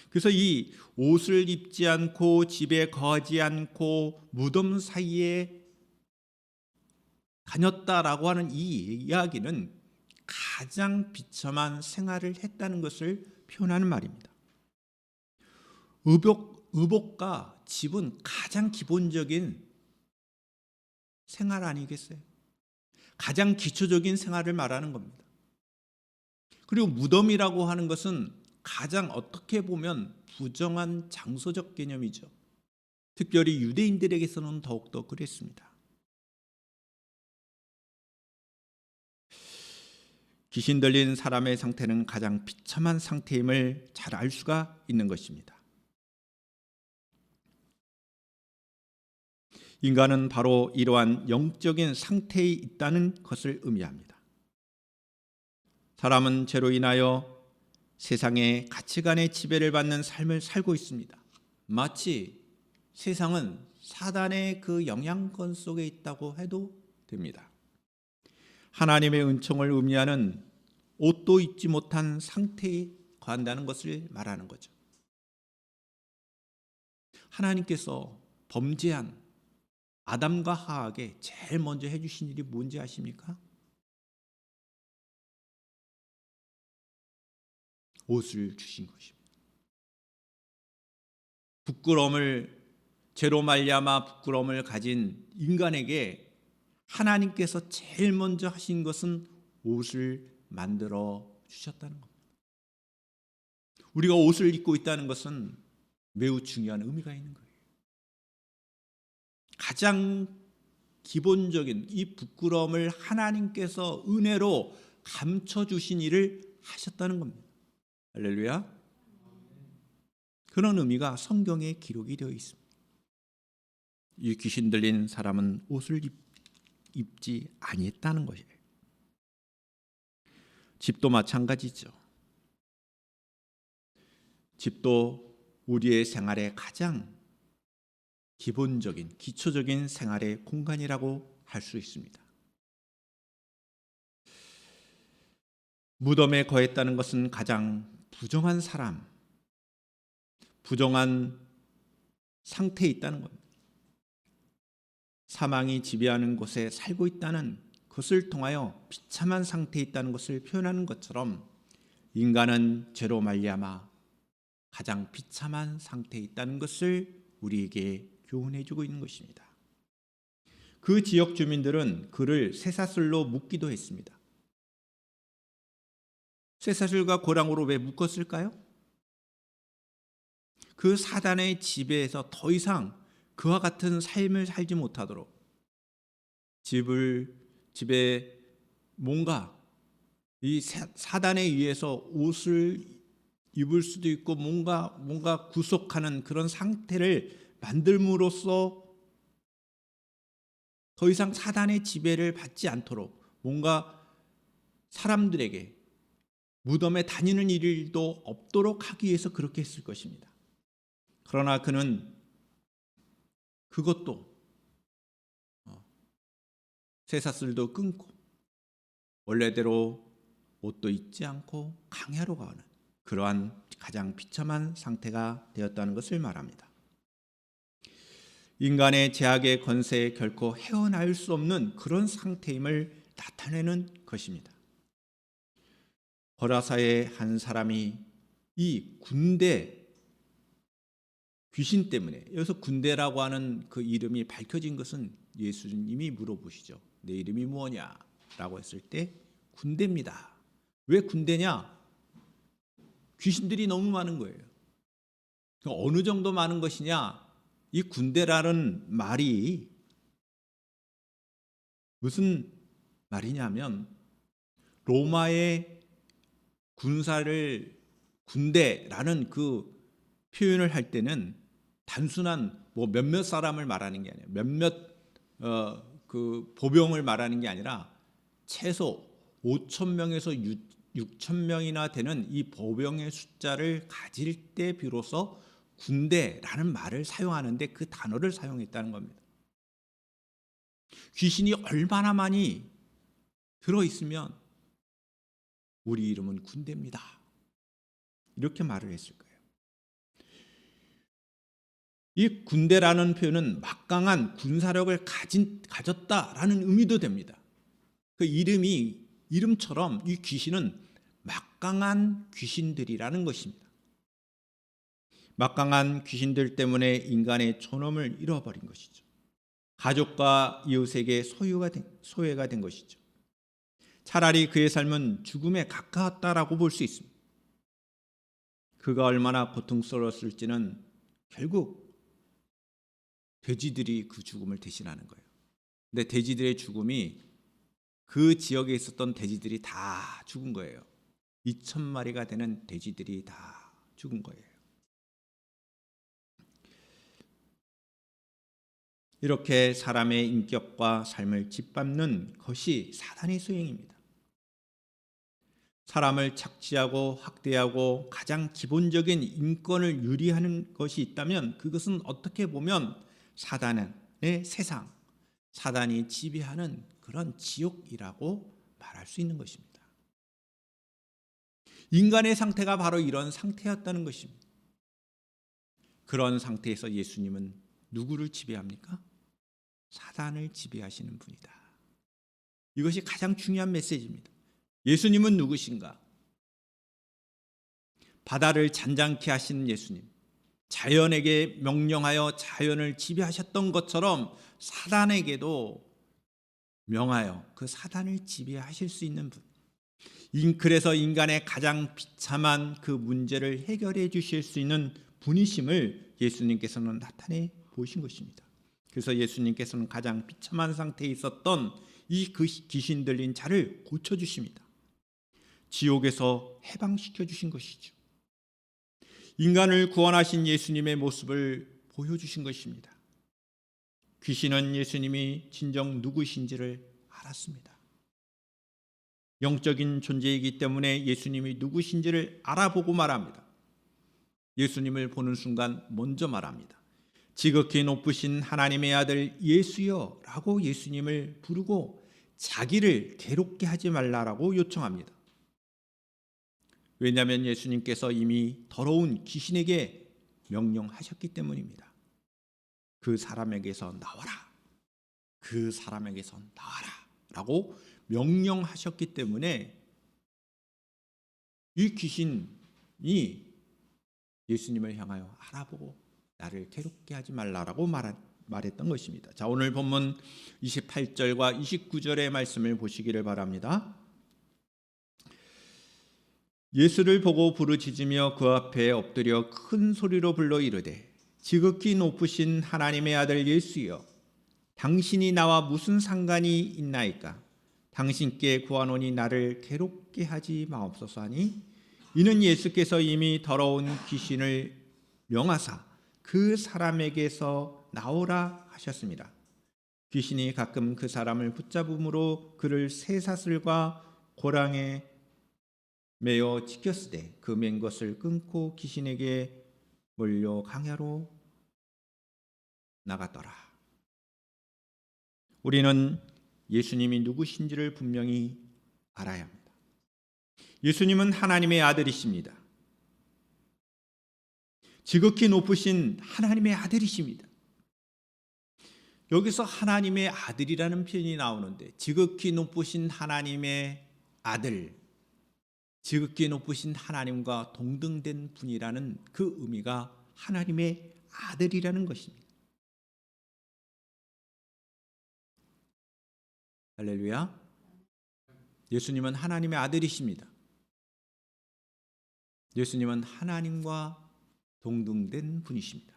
그래서 이 옷을 입지 않고 집에 거하지 않고 무덤 사이에 다녔다라고 하는 이 이야기는 가장 비참한 생활을 했다는 것을 표현하는 말입니다. 의복과 집은 가장 기본적인 생활 아니겠어요? 가장 기초적인 생활을 말하는 겁니다. 그리고 무덤이라고 하는 것은 가장 어떻게 보면 부정한 장소적 개념이죠. 특별히 유대인들에게서는 더욱더 그랬습니다. 귀신 들린 사람의 상태는 가장 비참한 상태임을 잘 알 수가 있는 것입니다. 인간은 바로 이러한 영적인 상태에 있다는 것을 의미합니다. 사람은 죄로 인하여 세상의 가치관의 지배를 받는 삶을 살고 있습니다. 마치 세상은 사단의 그 영향권 속에 있다고 해도 됩니다. 하나님의 은총을 의미하는 옷도 입지 못한 상태에 거한다는 것을 말하는 거죠. 하나님께서 범죄한 아담과 하와에게 제일 먼저 해주신 일이 뭔지 아십니까? 옷을 주신 것입니다. 죄로 말미암아 부끄러움을 가진 인간에게 하나님께서 제일 먼저 하신 것은 옷을 만들어 주셨다는 겁니다. 우리가 옷을 입고 있다는 것은 매우 중요한 의미가 있는 거예요. 가장 기본적인 이 부끄러움을 하나님께서 은혜로 감춰주신 일을 하셨다는 겁니다. 할렐루야. 그런 의미가 성경에 기록이 되어 있습니다. 이 귀신 들린 사람은 옷을 입지 아니했다는 것이에요. 집도 마찬가지죠. 집도 우리의 생활의 가장 기본적인 기초적인 생활의 공간이라고 할 수 있습니다. 무덤에 거했다는 것은 가장 부정한 사람, 부정한 상태에 있다는 겁니다. 사망이 지배하는 곳에 살고 있다는 것을 통하여 비참한 상태에 있다는 것을 표현하는 것처럼 인간은 죄로 말미암아 가장 비참한 상태에 있다는 것을 우리에게 교훈해 주고 있는 것입니다. 그 지역 주민들은 그를 쇠사슬로 묶기도 했습니다. 쇠사슬과 고랑으로 왜 묶었을까요? 그 사단의 지배에서 더 이상 그와 같은 삶을 살지 못하도록 집에 뭔가 이 사단에 의해서 옷을 입을 수도 있고 뭔가 구속하는 그런 상태를 만들므로써 더 이상 사단의 지배를 받지 않도록 뭔가 사람들에게 무덤에 다니는 일도 없도록 하기 위해서 그렇게 했을 것입니다. 그러나 그는 그것도 쇠사슬도 끊고 원래대로 옷도 입지 않고 강야로 가는 그러한 가장 비참한 상태가 되었다는 것을 말합니다. 인간의 죄악의 권세에 결코 헤어나올 수 없는 그런 상태임을 나타내는 것입니다. 거라사의 한 사람이 이 군대 귀신 때문에, 여기서 군대라고 하는 그 이름이 밝혀진 것은 예수님이 물어보시죠. 내 이름이 무엇냐? 라고 했을 때 군대입니다. 왜 군대냐? 귀신들이 너무 많은 거예요. 어느 정도 많은 것이냐? 이 군대라는 말이 무슨 말이냐면 로마의 군대라는 그 표현을 할 때는 단순한 몇몇 사람을 말하는 게 아니에요. 몇몇 그 보병을 말하는 게 아니라 최소 5,000명에서 6,000명이나 되는 이 보병의 숫자를 가질 때 비로소 군대라는 말을 사용하는데 그 단어를 사용했다는 겁니다. 귀신이 얼마나 많이 들어있으면 우리 이름은 군대입니다. 이렇게 말을 했을 거예요. 이 군대라는 표현은 막강한 군사력을 가졌다라는 의미도 됩니다. 그 이름처럼 이 귀신은 막강한 귀신들이라는 것입니다. 막강한 귀신들 때문에 인간의 존엄을 잃어버린 것이죠. 가족과 이웃에게 소외가 된 것이죠. 차라리 그의 삶은 죽음에 가까웠다라고 볼 수 있습니다. 그가 얼마나 고통스러웠을지는 결국 돼지들이 그 죽음을 대신하는 거예요. 근데 돼지들의 죽음이 그 지역에 있었던 돼지들이 다 죽은 거예요. 2,000마리가 되는 돼지들이 다 죽은 거예요. 이렇게 사람의 인격과 삶을 짓밟는 것이 사단의 소행입니다. 사람을 착취하고 학대하고 가장 기본적인 인권을 유리하는 것이 있다면 그것은 어떻게 보면 사단의 세상, 사단이 지배하는 그런 지옥이라고 말할 수 있는 것입니다. 인간의 상태가 바로 이런 상태였다는 것입니다. 그런 상태에서 예수님은 누구를 지배합니까? 사단을 지배하시는 분이다. 이것이 가장 중요한 메시지입니다. 예수님은 누구신가? 바다를 잔잔케 하신 예수님, 자연에게 명령하여 자연을 지배하셨던 것처럼 사단에게도 명하여 그 사단을 지배하실 수 있는 분. 그래서 인간의 가장 비참한 그 문제를 해결해 주실 수 있는 분이심을 예수님께서는 나타내 보신 것입니다. 그래서 예수님께서는 가장 비참한 상태에 있었던 이 귀신 들린 자를 고쳐주십니다. 지옥에서 해방시켜 주신 것이죠. 인간을 구원하신 예수님의 모습을 보여주신 것입니다. 귀신은 예수님이 진정 누구신지를 알았습니다. 영적인 존재이기 때문에 예수님이 누구신지를 알아보고 말합니다. 예수님을 보는 순간 먼저 말합니다. 지극히 높으신 하나님의 아들 예수여 라고 예수님을 부르고 자기를 괴롭게 하지 말라라고 요청합니다. 왜냐하면 예수님께서 이미 더러운 귀신에게 명령하셨기 때문입니다. 그 사람에게서 나와라. 그 사람에게서 나와라 라고 명령하셨기 때문에 이 귀신이 예수님을 향하여 알아보고 나를 괴롭게 하지 말라라고 말했던 것입니다. 자, 오늘 본문 28절과 29절의 말씀을 보시기를 바랍니다. 예수를 보고 부르짖으며 그 앞에 엎드려 큰 소리로 불러 이르되 지극히 높으신 하나님의 아들 예수여 당신이 나와 무슨 상관이 있나이까? 당신께 구하노니 나를 괴롭게 하지 마옵소서 하니 이는 예수께서 이미 더러운 귀신을 명하사 그 사람에게서 나오라 하셨습니다. 귀신이 가끔 그 사람을 붙잡음으로 그를 쇠사슬과 고랑에 매어 지켰으되 그 맨 것을 끊고 귀신에게 몰려 강야로 나갔더라. 우리는 예수님이 누구신지를 분명히 알아야 합니다. 예수님은 하나님의 아들이십니다. 지극히 높으신 하나님의 아들이십니다. 여기서 하나님의 아들이라는 표현이 나오는데 지극히 높으신 하나님의 아들, 지극히 높으신 하나님과 동등된 분이라는 그 의미가 하나님의 아들이라는 것입니다. 할렐루야. 예수님은 하나님의 아들이십니다. 예수님은 하나님과 동등된 분이십니다.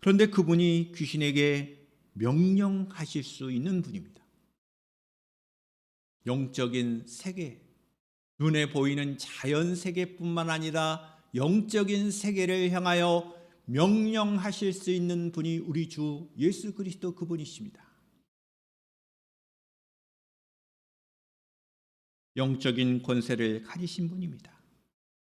그런데 그분이 귀신에게 명령하실 수 있는 분입니다. 영적인 세계, 눈에 보이는 자연 세계뿐만 아니라 영적인 세계를 향하여 명령하실 수 있는 분이 우리 주 예수 그리스도 그분이십니다. 영적인 권세를 가지신 분입니다.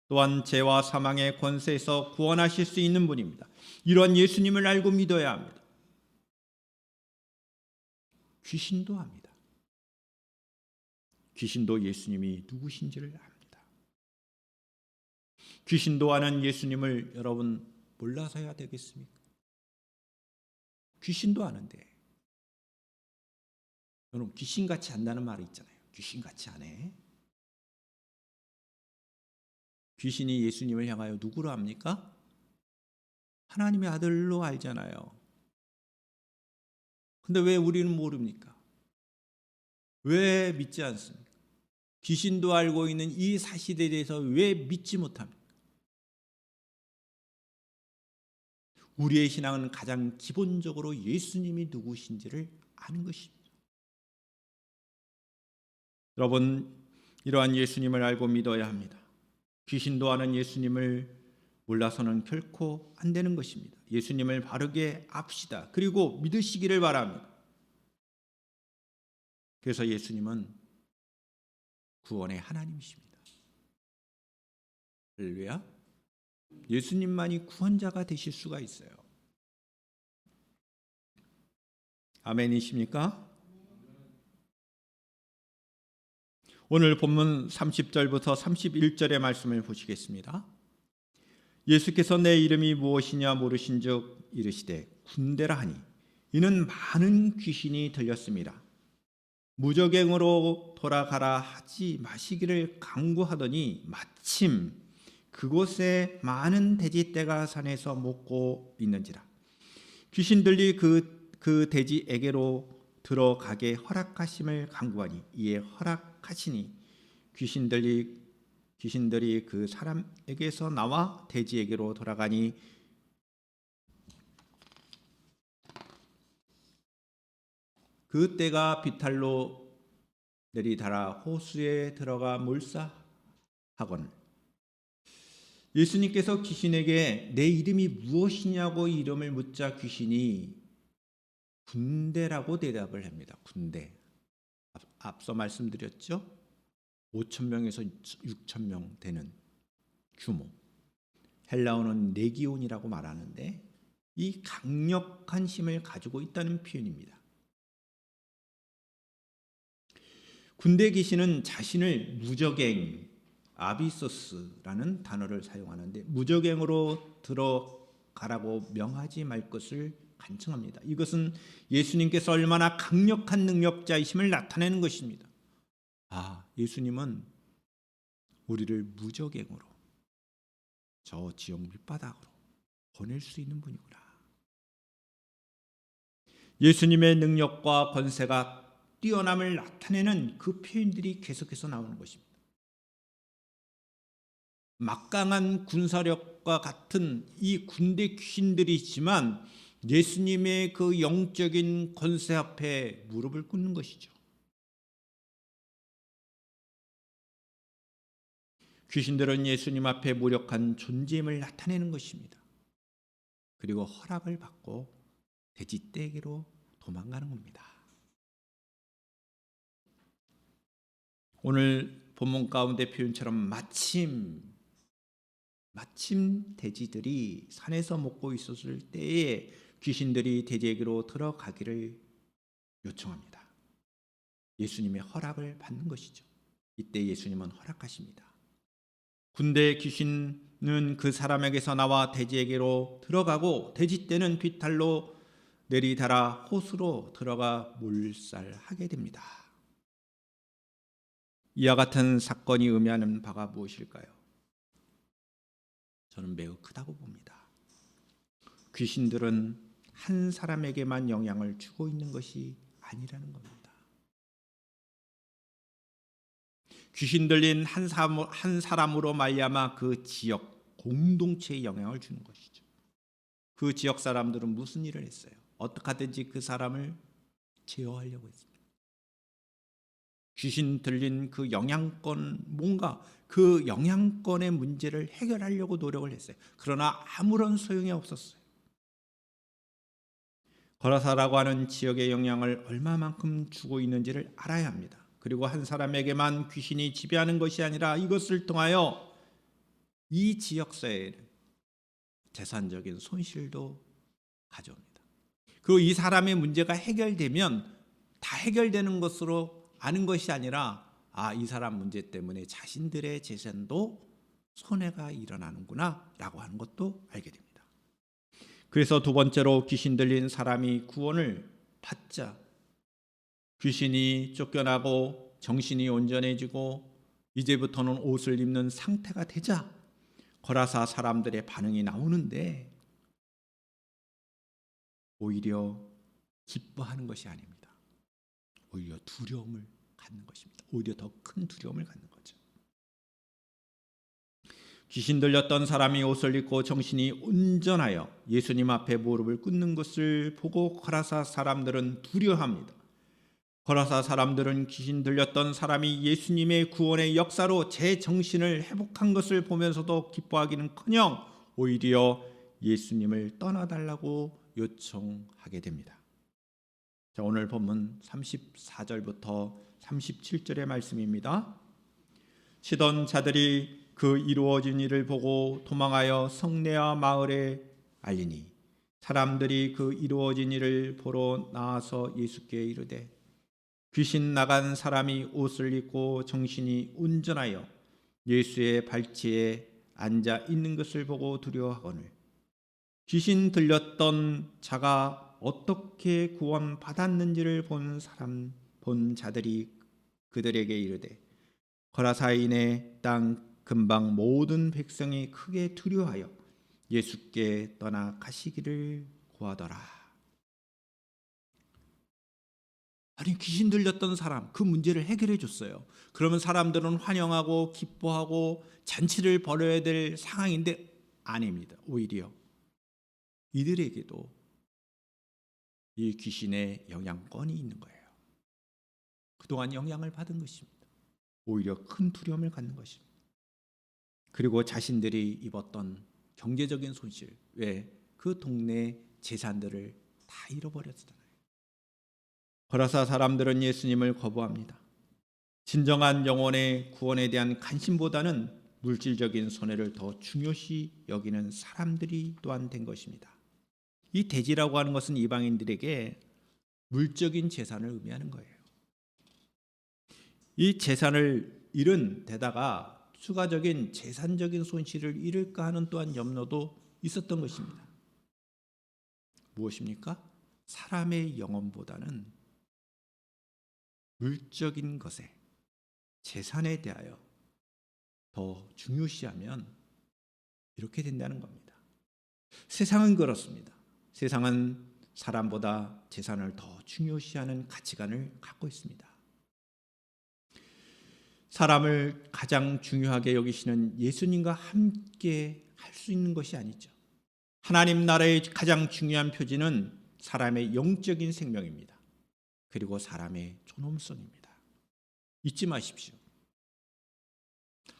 또한 죄와 사망의 권세에서 구원하실 수 있는 분입니다. 이러한 예수님을 알고 믿어야 합니다. 귀신도 합니다. 귀신도 예수님이 누구신지를 압니다. 귀신도 아는 예수님을 여러분 몰라서야 되겠습니까? 귀신도 아는데 여러분 귀신같이 안다는 말이 있잖아요. 귀신같이 안 해. 귀신이 예수님을 향하여 누구로 합니까? 하나님의 아들로 알잖아요. 근데 왜 우리는 모릅니까? 왜 믿지 않습니까? 귀신도 알고 있는 이 사실에 대해서 왜 믿지 못합니까? 우리의 신앙은 가장 기본적으로 예수님이 누구신지를 아는 것입니다. 여러분, 이러한 예수님을 알고 믿어야 합니다. 귀신도 아는 예수님을 몰라서는 결코 안 되는 것입니다. 예수님을 바르게 압시다. 그리고 믿으시기를 바랍니다. 그래서 예수님은 구원의 하나님이십니다. 할렐루야. 예수님만이 구원자가 되실 수가 있어요. 아멘이십니까? 오늘 본문 30절부터 31절의 말씀을 보시겠습니다. 예수께서 내 이름이 무엇이냐 물으신즉 이르시되 군대라 하니 이는 많은 귀신이 들렸습니다. 무저갱으로 돌아가라 하지 마시기를 강구하더니 마침 그곳에 많은 돼지떼가 산에서 먹고 있는지라. 귀신들이 그 돼지에게로 들어가게 허락하심을 강구하니 이에 허락하시니 귀신들이 그 사람에게서 나와 돼지에게로 돌아가니 그 떼가 비탈로 내리달아 호수에 들어가 몰사하거늘. 예수님께서 귀신에게 내 이름이 무엇이냐고 이름을 묻자 귀신이 군대라고 대답을 합니다. 군대. 앞서 말씀드렸죠? 5,000명에서 6,000명 되는 규모. 헬라어는 레기온이라고 말하는데 이 강력한 힘을 가지고 있다는 표현입니다. 군대 귀신은 자신을 무저갱, 아비소스라는 단어를 사용하는데 무저갱으로 들어가라고 명하지 말 것을 간청합니다. 이것은 예수님께서 얼마나 강력한 능력자이심을 나타내는 것입니다. 예수님은 우리를 무저갱으로 저 지옥 밑바닥으로 보낼 수 있는 분이구나. 예수님의 능력과 권세가 뛰어남을 나타내는 그 표현들이 계속해서 나오는 것입니다. 막강한 군사력과 같은 이 군대 귀신들이지만 예수님의 그 영적인 권세 앞에 무릎을 꿇는 것이죠. 귀신들은 예수님 앞에 무력한 존재임을 나타내는 것입니다. 그리고 허락을 받고 돼지떼에게로 도망가는 겁니다. 오늘 본문 가운데 표현처럼 마침 돼지들이 산에서 먹고 있었을 때에 귀신들이 돼지에게로 들어가기를 요청합니다. 예수님의 허락을 받는 것이죠. 이때 예수님은 허락하십니다. 군대 귀신은 그 사람에게서 나와 돼지에게로 들어가고 돼지떼는 비탈로 내리달아 호수로 들어가 몰살하게 됩니다. 이와 같은 사건이 의미하는 바가 무엇일까요? 저는 매우 크다고 봅니다. 귀신들은 한 사람에게만 영향을 주고 있는 것이 아니라는 겁니다. 귀신 들린 한 사람으로 말미암아 그 지역 공동체에 영향을 주는 것이죠. 그 지역 사람들은 무슨 일을 했어요? 어떻게 하든지 그 사람을 제어하려고 했습니다. 귀신 들린 그 영향권, 뭔가 그 영향권의 문제를 해결하려고 노력을 했어요. 그러나 아무런 소용이 없었어요. 거라사라고 하는 지역의 영향을 얼마만큼 주고 있는지를 알아야 합니다. 그리고 한 사람에게만 귀신이 지배하는 것이 아니라 이것을 통하여 이 지역사회에는 재산적인 손실도 가져옵니다. 그리고 이 사람의 문제가 해결되면 다 해결되는 것으로 아는 것이 아니라 이 사람 문제 때문에 자신들의 재산도 손해가 일어나는구나 라고 하는 것도 알게 됩니다. 그래서 두 번째로 귀신 들린 사람이 구원을 받자 귀신이 쫓겨나고 정신이 온전해지고 이제부터는 옷을 입는 상태가 되자 거라사 사람들의 반응이 나오는데 오히려 기뻐하는 것이 아닙니다. 오히려 두려움을 갖는 것입니다. 오히려 더 큰 두려움을 갖는 거죠. 귀신 들렸던 사람이 옷을 입고 정신이 온전하여 예수님 앞에 무릎을 꿇는 것을 보고 거라사 사람들은 두려워합니다. 거라사 사람들은 귀신 들렸던 사람이 예수님의 구원의 역사로 제 정신을 회복한 것을 보면서도 기뻐하기는커녕 오히려 예수님을 떠나달라고 요청하게 됩니다. 자, 오늘 본문 34절부터 37절의 말씀입니다. 치던 자들이 그 이루어진 일을 보고 도망하여 성내와 마을에 알리니 사람들이 그 이루어진 일을 보러 나와서 예수께 이르되 귀신 나간 사람이 옷을 입고 정신이 온전하여 예수의 발치에 앉아 있는 것을 보고 두려워하거늘 귀신 들렸던 자가 어떻게 구원받았는지를 본 자들이 그들에게 이르되 거라사인의 땅 근방 모든 백성이 크게 두려워하여 예수께 떠나 가시기를 구하더라. 아니, 귀신 들렸던 사람 그 문제를 해결해 줬어요. 그러면 사람들은 환영하고 기뻐하고 잔치를 벌여야 될 상황인데 아닙니다. 오히려 이들에게도 이 귀신의 영향권이 있는 거예요. 그동안 영향을 받은 것입니다. 오히려 큰 두려움을 갖는 것입니다. 그리고 자신들이 입었던 경제적인 손실, 왜 그 동네 재산들을 다 잃어버렸잖아요. 거라사 사람들은 예수님을 거부합니다. 진정한 영혼의 구원에 대한 관심보다는 물질적인 손해를 더 중요시 여기는 사람들이 또한 된 것입니다. 이 대지라고 하는 것은 이방인들에게 물적인 재산을 의미하는 거예요. 이 재산을 잃은 데다가 추가적인 재산적인 손실을 잃을까 하는 또한 염려도 있었던 것입니다. 무엇입니까? 사람의 영혼보다는 물적인 것에, 재산에 대하여 더 중요시하면 이렇게 된다는 겁니다. 세상은 그렇습니다. 세상은 사람보다 재산을 더 중요시하는 가치관을 갖고 있습니다. 사람을 가장 중요하게 여기시는 예수님과 함께 할 수 있는 것이 아니죠. 하나님 나라의 가장 중요한 표지는 사람의 영적인 생명입니다. 그리고 사람의 존엄성입니다. 잊지 마십시오.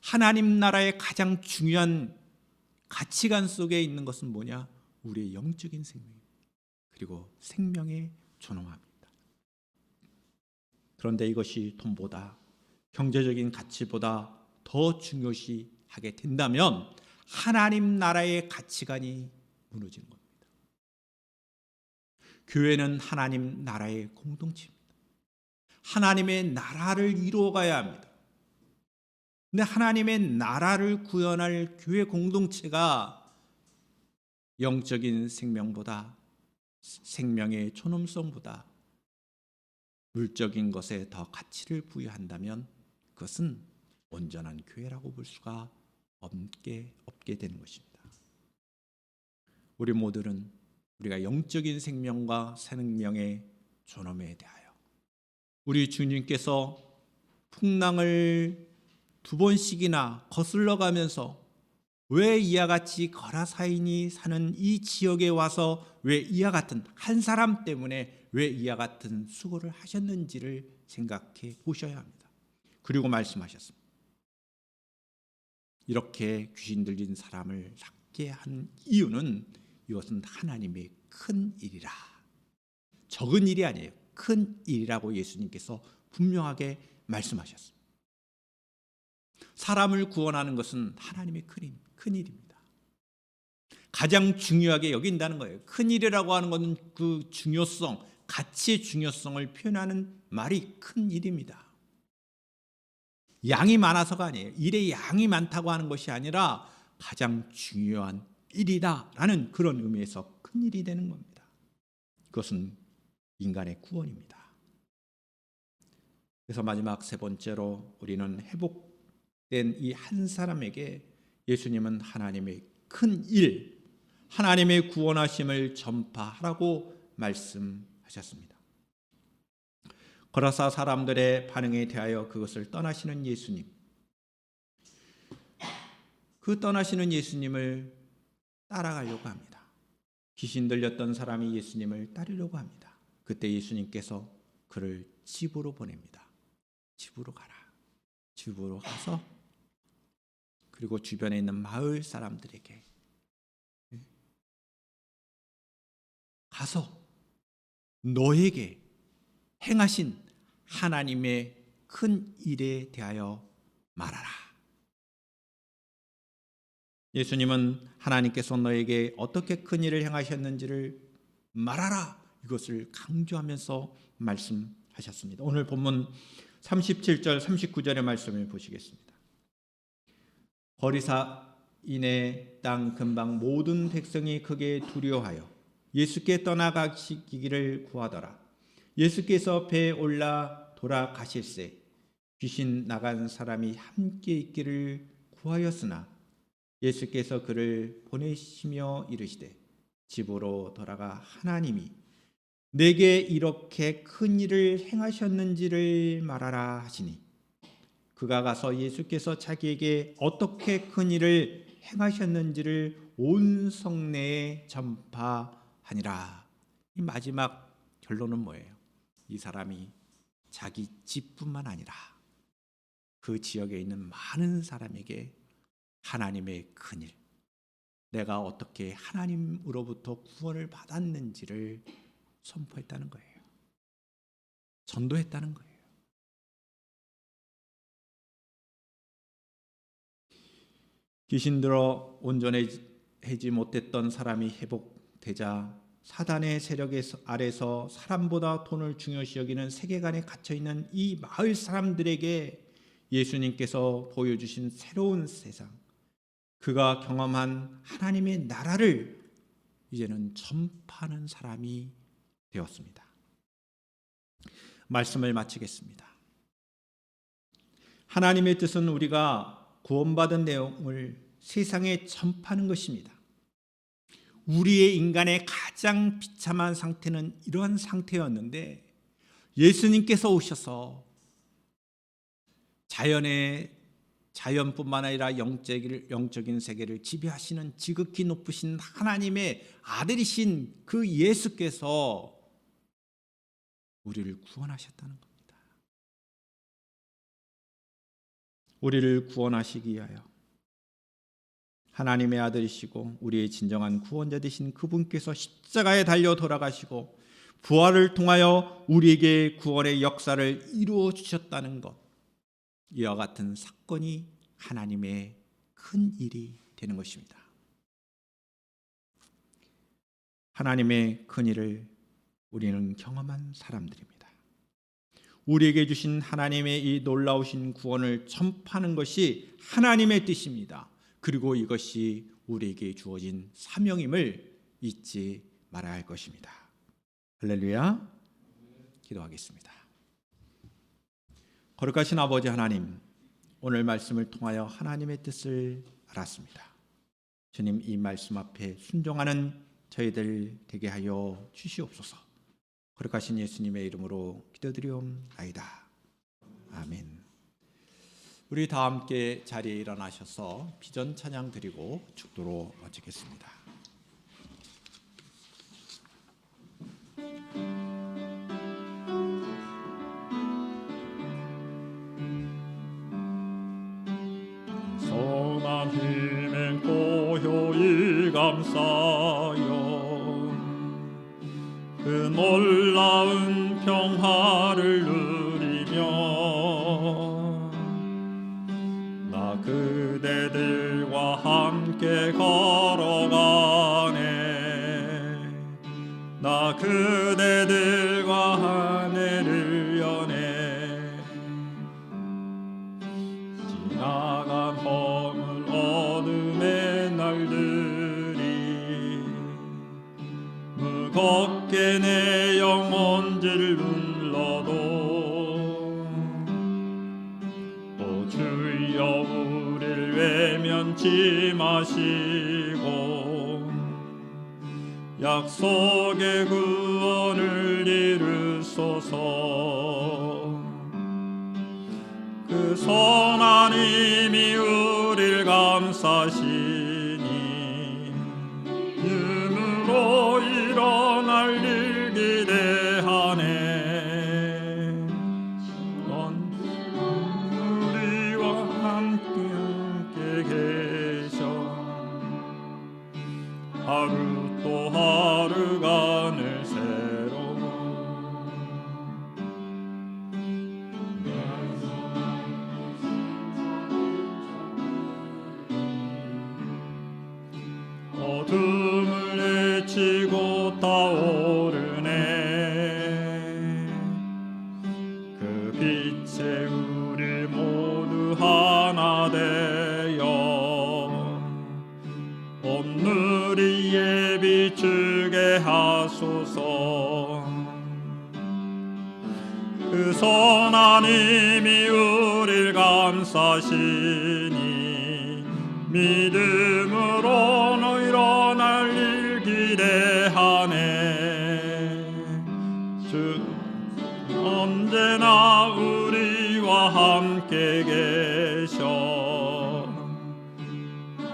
하나님 나라의 가장 중요한 가치관 속에 있는 것은 뭐냐? 우리의 영적인 생명입니다. 그리고 생명의 존엄함입니다. 그런데 이것이 돈보다, 경제적인 가치보다 더 중요시하게 된다면 하나님 나라의 가치관이 무너지는 겁니다. 교회는 하나님 나라의 공동체입니다. 하나님의 나라를 이루어가야 합니다. 근데 하나님의 나라를 구현할 교회 공동체가 영적인 생명보다, 생명의 존엄성보다 물적인 것에 더 가치를 부여한다면 그것은 온전한 교회라고 볼 수가 없게 되는 것입니다. 우리 모두는 우리가 영적인 생명과 생명의 존엄에 대하여 우리 주님께서 풍랑을 2번씩이나 거슬러 가면서 왜 이와 같이 거라사인이 사는 이 지역에 와서 왜 이와 같은 한 사람 때문에 왜 이와 같은 수고를 하셨는지를 생각해 보셔야 합니다. 그리고 말씀하셨습니다. 이렇게 귀신 들린 사람을 낫게 한 이유는 이것은 하나님의 큰 일이라. 적은 일이 아니에요. 큰 일이라고 예수님께서 분명하게 말씀하셨습니다. 사람을 구원하는 것은 하나님의 큰 일입니다. 가장 중요하게 여긴다는 거예요. 큰 일이라고 하는 것은 그 중요성, 가치의 중요성을 표현하는 말이 큰 일입니다. 양이 많아서가 아니에요. 일의 양이 많다고 하는 것이 아니라 가장 중요한 일이다라는 그런 의미에서 큰 일이 되는 겁니다. 그것은 인간의 구원입니다. 그래서 마지막 3번째로 우리는 회복된 이 한 사람에게 예수님은 하나님의 큰 일, 하나님의 구원하심을 전파하라고 말씀하셨습니다. 거라사 사람들의 반응에 대하여 그것을 떠나시는 예수님, 그 떠나시는 예수님을 따라가려고 합니다. 귀신 들렸던 사람이 예수님을 따르려고 합니다. 그때 예수님께서 그를 집으로 보냅니다. 집으로 가라. 집으로 가서 그리고 주변에 있는 마을 사람들에게 가서 너에게 행하신 하나님의 큰 일에 대하여 말하라. 예수님은 하나님께서 너에게 어떻게 큰 일을 행하셨는지를 말하라. 이것을 강조하면서 말씀하셨습니다. 하셨습니다. 오늘 본문 37절 39절의 말씀을 보시겠습니다. 거리사인의 땅 근방 모든 백성이 크게 두려워하여 예수께 떠나가시기를 구하더라. 예수께서 배에 올라 돌아가실새 귀신 나간 사람이 함께 있기를 구하였으나 예수께서 그를 보내시며 이르시되 집으로 돌아가 하나님이 내게 이렇게 큰 일을 행하셨는지를 말하라 하시니 그가 가서 예수께서 자기에게 어떻게 큰 일을 행하셨는지를 온 성내에 전파하니라. 이 마지막 결론은 뭐예요? 이 사람이 자기 집뿐만 아니라 그 지역에 있는 많은 사람에게 하나님의 큰일, 내가 어떻게 하나님으로부터 구원을 받았는지를 선포했다는 거예요. 전도했다는 거예요. 귀신 들어 온전해지 못했던 사람이 회복되자 사단의 세력 아래서 사람보다 돈을 중요시 여기는 세계관에 갇혀있는 이 마을 사람들에게 예수님께서 보여주신 새로운 세상, 그가 경험한 하나님의 나라를 이제는 전파하는 사람이 되었습니다. 말씀을 마치겠습니다. 하나님의 뜻은 우리가 구원받은 내용을 세상에 전파하는 것입니다. 우리의 인간의 가장 비참한 상태는 이러한 상태였는데 예수님께서 오셔서 자연뿐만 아니라 영적인 세계를 지배하시는 지극히 높으신 하나님의 아들이신 그 예수께서 우리를 구원하셨다는 겁니다. 우리를 구원하시기 위하여 하나님의 아들이시고 우리의 진정한 구원자 되신 그분께서 십자가에 달려 돌아가시고 부활을 통하여 우리에게 구원의 역사를 이루어 주셨다는 것, 이와 같은 사건이 하나님의 큰 일이 되는 것입니다. 하나님의 큰 일을 우리는 경험한 사람들입니다. 우리에게 주신 하나님의 이 놀라우신 구원을 전파하는 것이 하나님의 뜻입니다. 그리고 이것이 우리에게 주어진 사명임을 잊지 말아야 할 것입니다. 할렐루야. 기도하겠습니다. 거룩하신 아버지 하나님, 오늘 말씀을 통하여 하나님의 뜻을 알았습니다. 주님, 이 말씀 앞에 순종하는 저희들 되게 하여 주시옵소서. 거룩하신 예수님의 이름으로 기도드리옵나이다. 아멘. 우리 다 함께 자리에 일어나셔서 비전 찬양 드리고 축도로 마치겠습니다. 선한 힘엔 고요히 감싸요 그 놀라운 평화를 누리며 나 그대들과 함께 걸어가네. 나 그대들과 하늘을 여네. 지나간 허물 어둠의 날들이 무겁게 내 영혼들을 눌러도 오 주여 우릴 외면치 마시고 약속의 구원을 이루소서. 그 선한 힘이 우릴 감싸시니 힘으로 일어날 일 기대하네. 넌 우리와 함께 계셔. 하루 또 하루가 늘 새로워. 어둠을 헤치고 타오르네. 살게 하소서. 그 선한 힘이 우릴 감싸시니 믿음으로 일어날 일 기대하네. 주 언제나 우리와 함께 계셔.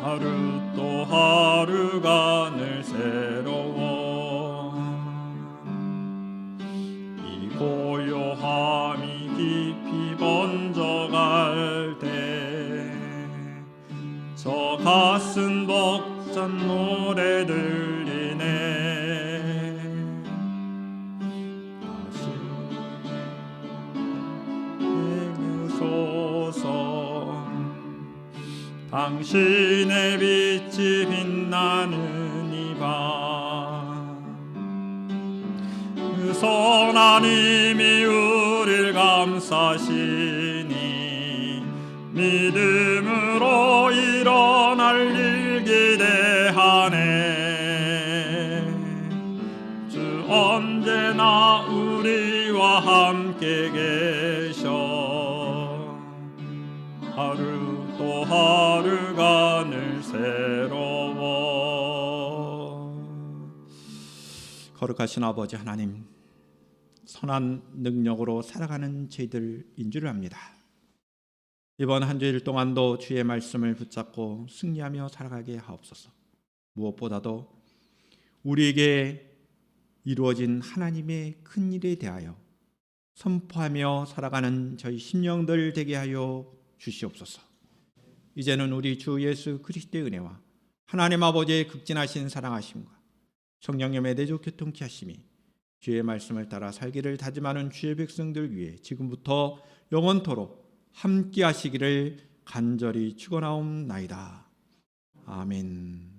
하루 또 하루가 늘 새로워. 이 고요함이 깊이 번져갈 때 저 가슴 벅찬 노래 들리네. 다시 내려소서. 당신의 빛이 빛나는 이 밤. 그 선한 힘이 우릴 감싸시니 믿음으로 일어날 일 기대하네. 주 언제나 우리와 함께 계셔. 하루 또 하루가 늘 새로워. 거룩하신 아버지 하나님, 선한 능력으로 살아가는 저희들인 줄 압니다. 이번 한 주일 동안도 주의 말씀을 붙잡고 승리하며 살아가게 하옵소서. 무엇보다도 우리에게 이루어진 하나님의 큰 일에 대하여 선포하며 살아가는 저희 심령들 되게 하여 주시옵소서. 이제는 우리 주 예수 그리스도의 은혜와 하나님 아버지의 극진하신 사랑하심과 성령님의 내조 교통케 하심이 주의 말씀을 따라 살기를 다짐하는 주의 백성들 위해 지금부터 영원토록 함께 하시기를 간절히 축원하옵나이다. 아멘.